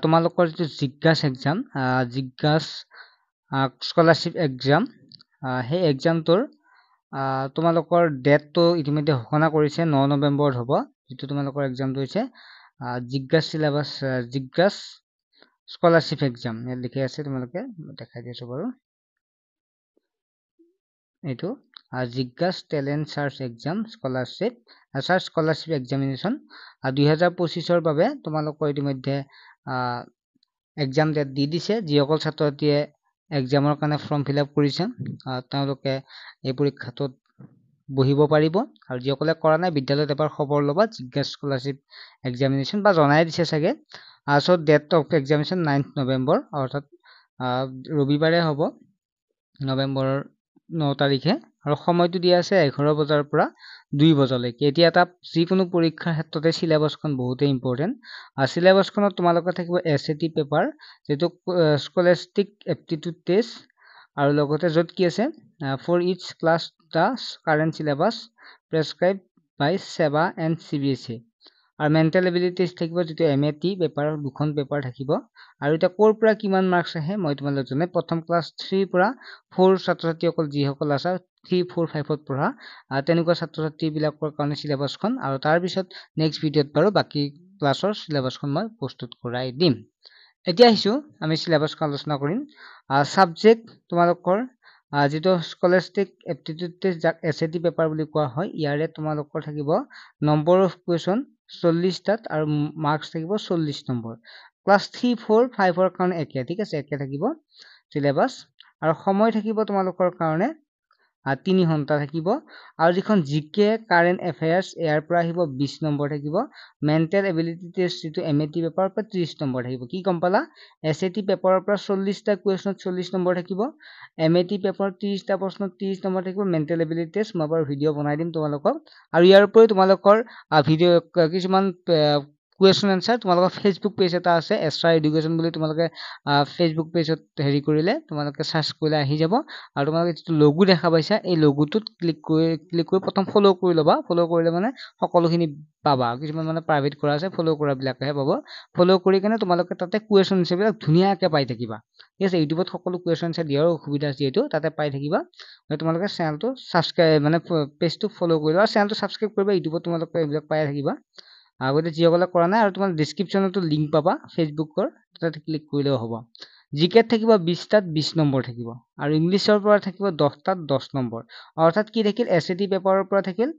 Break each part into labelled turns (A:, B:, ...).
A: তোমালোকৰ যিটো জিজ্ঞাস এক্সাম জিজ্ঞাস স্কলাৰশ্বিপ এক্সাম সেই এক্সামটোৰ তোমালোকৰ ডেটটো ইতিমধ্যে ঘোষণা কৰিছে 9 নৱেম্বৰত হ'ব যিটো তোমালোকৰ এক্সামটো হৈছে জিজ্ঞাস সিলেবাস জিজ্ঞাস স্কলাৰশ্বিপ এক্সাম ইয়াত লিখি আছে তোমালোকে দেখাই দিছো বাৰু এইটো জিজ্ঞাস talent search exam scholarship examination 2025 ৰ বাবে তোমালোকৰ ইতিমধ্যে এক্সাম ডেট দি দিছে যিসকল ছাত্ৰ ছাত্ৰীয়ে এক্সামৰ কাৰণে ফৰ্ম ফিল আপ কৰিছে তেওঁলোকে এই পৰীক্ষাটোত বহিব পাৰিব আৰু যিসকলে কৰা নাই বিদ্যালয়ত এবাৰ খবৰ ল'বা জিজ্ঞাস স্কলাৰশ্বিপ এক্সামিনেশ্যন বা জনাই দিছে চাগে so date of examination 9 November অৰ্থাৎ ৰবিবাৰে হ'ব নৱেম্বৰৰ 9 তাৰিখে আৰু সময়টো দিয়া আছে 11 বজাৰ পৰা 2 বজালৈকে এতিয়া এটা যিকোনো পৰীক্ষাৰ ক্ষেত্ৰতে সিলেবাসখন বহুতেই ইম্পৰ্টেণ্ট সিলেবাসখনত তোমালোকৰ থাকিব SAT পেপাৰ যেটো স্কলাৰষ্টিক এপ্টিটিউড টেষ্ট আৰু লগতে য'ত কি আছে for each class the current syllabus prescribed by SEBA and CBSE আৰু মেণ্টেল এবিলিটি টেষ্ট থাকিব যেটো MAT পেপাৰ দুখন পেপাৰ থাকিব আৰু এটা কোৰ পৰা কিমান মাৰ্কস আহে মই তোমালোকক জনাই প্ৰথম ক্লাছ 3 পৰা 4 ছাত্ৰ ছাত্ৰীসকল যিসকল আছে 3 4 5 ত পঢ়া তেনেকুৱা ছাত্ৰ ছাত্ৰী বিলাকৰ কাৰণে সিলেবাসখন আৰু তাৰ পিছত নেক্সট ভিডিঅ'ত বাৰু বাকি ক্লাছৰ সিলেবাসখন মই প্ৰস্তুত কৰাই দিম এতিয়া আহিছো আমি সিলেবাসখন আলোচনা কৰিম সাবজেক্ট তোমালোকৰ যেটো স্কলাৰষ্টিক এপ্টিটিউড টেষ্ট যাক SAT পেপাৰ বুলি কোৱা হয় ইয়াৰে তোমালোকৰ থাকিব নম্বৰ অফ কোৱেশ্চন 40 টাত আৰু মাৰ্কস থাকিব 40 নম্বৰ ক্লাছ 3 4 5 ৰ কাৰণে একে ঠিক আছে একে থাকিব সিলেবাস আৰু সময় থাকিব তোমালোকৰ কাৰণে 3 ঘণ্টা থাকিব আৰু যিখন জিকে কাৰেন্ট এফেয়াৰ্স ইয়াৰ পৰা আহিব 20 নম্বৰ থাকিব মেণ্টেল এবিলিটি টেষ্ট যেটো MAT পেপাৰৰ পৰা 30 নম্বৰ থাকিব কি গম পালা SAT পেপাৰৰ পৰা 40 টা কুৱেশ্চন 40 নম্বৰ থাকিব MAT পেপাৰৰ 30 টা প্ৰশ্ন 30 নম্বৰ থাকিব মেণ্টেল এবিলিটি টেষ্ট মই বাৰু ভিডিঅ' বনাই দিম তোমালোকক আৰু ইয়াৰ উপৰি তোমালোকৰ ভিডিঅ' কিছুমান কুৱেশ্চন আনসাৰ তোমালোকৰ ফেসবুক পেজ এটা আছে এক্সট্ৰা এডুকেশ্যন বুলি তোমালোকে ফেসবুক পেজত হেৰি কৰিলে তোমালোকে সাৰ্চ কৰিলে আহি যাব আৰু তোমালোকে যেটো লোগো দেখা পাইছা এই লোগোটোত ক্লিক কৰি প্ৰথম ফলো কৰি লবা ফলো কৰিলে মানে সকলোখিনি পাবা কিছুমান মানে প্ৰাইভেট কৰা আছে ফলো কৰা বিলাকহে পাব ফলো কৰি কেনে তোমালোকে তাতে কুৱেশ্চন আনসাৰবিলাক ধুনীয়াকৈ পাই থাকিবা ঠিক আছে ইউটিউবত সকলো কুৱেশ্চন আনসাৰ দিয়াৰ সুবিধা আছে যেটো তাতে পাই থাকিবা তোমালোকে চেনেলটো সাবস্ক্ৰাইব মানে পেজটো ফলো কৰিবা আৰু চেনেলটো সাবস্ক্ৰাইব কৰিবা ইউটিউবত তোমালোকে এইবিলাক পাই থাকিবা আগতে যিসকলে কৰা নাই আৰু তোমাৰ ডেসক্ৰিপচনতো লিংক পাবা ফেসবুকৰ তাতে ক্লিক কৰিলেও হ'ব জিকেত থাকিব 20 টাত 20 নম্বৰ থাকিব আৰু ইংলিছৰ পৰা থাকিব 10 টাত 10 নম্বৰ অৰ্থাৎ কি থাকিল SAT পেপাৰৰ পৰা থাকিল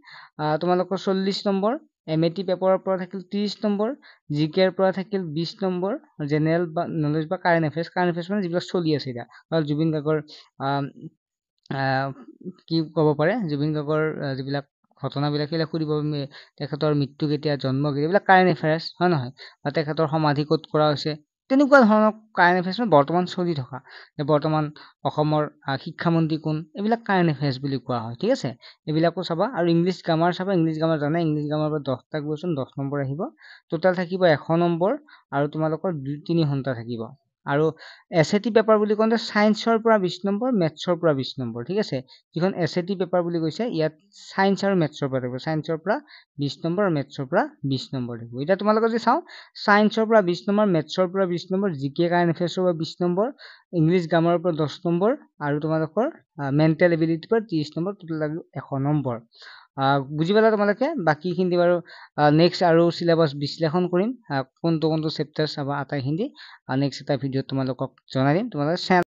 A: তোমালোকৰ 40 নম্বৰ MAT পেপাৰৰ পৰা থাকিল 30 নম্বৰ জিকেৰ পৰা থাকিল 20 নম্বৰ জেনাৰেল বা নলেজ বা কাৰেন্ট এফেয়াৰ্স মানে যিবিলাক চলি আছে এটা জুবিন গাৰ্গৰ কি ক'ব পাৰে জুবিন গাৰ্গৰ যিবিলাক ঘটনাবিলাক হেলা খুৰিব তেখেতৰ মৃত্যু কেতিয়া জন্ম কেতিয়া এইবিলাক কাৰেন্ট এফেয়াৰ্স হয় নহয় বা তেখেতৰ সমাধি ক'ত কৰা হৈছে তেনেকুৱা ধৰণৰ কাৰেন্ট এফেয়াৰ্স বৰ্তমান চলি থকা বৰ্তমান অসমৰ শিক্ষামন্ত্ৰী কোন এইবিলাক কাৰেন্ট এফেয়াৰ্স বুলি কোৱা হয় ঠিক আছে এইবিলাকো চাবা আৰু ইংলিশ গ্ৰামাৰ চাবা ইংলিশ গ্ৰামাৰ জানা ইংলিশ গ্ৰামাৰৰ পৰা 10 টা কোৱেশ্চন 10 নম্বৰ আহিব টোটাল থাকিব 100 নম্বৰ আৰু তোমালোকৰ 2-3 ঘণ্টা থাকিব আৰু SAT পেপাৰ বুলি কওঁতে সায়েন্সৰ পৰা 20 নম্বৰ মেথছৰ পৰা 20 নম্বৰ ঠিক আছে যিখন SAT পেপাৰ বুলি কৈছে ইয়াত সায়েন্স আৰু মেথছৰ পৰা থাকিব সায়েন্সৰ পৰা 20 নম্বৰ আৰু মেথছৰ পৰা 20 নম্বৰ থাকিব এটা তোমালোকে যদি চাও সায়েন্সৰ পৰা 20 নম্বৰ মেথছৰ পৰা 20 নম্বৰ জিকে কাৰেন্ট এফেয়াৰ্সৰ পৰা 20 নম্বৰ ইংলিশ গ্ৰামাৰৰ পৰা 10 নম্বৰ আৰু তোমালোকৰ মেণ্টেল এবিলিটিৰ পৰা 30 নম্বৰ টোটাল লাগিব 100 নম্বৰ বুজি পালা তোমালোকে বাকিখিনি বাৰু নেক্সট আৰু সিলেবাস বিশ্লেষণ কৰিম কোনটো চেপ্টাৰ চাবা আটাইখিনি নেক্সট এটা ভিডিঅ তোমালোকক জনাই দিম তোমালোকে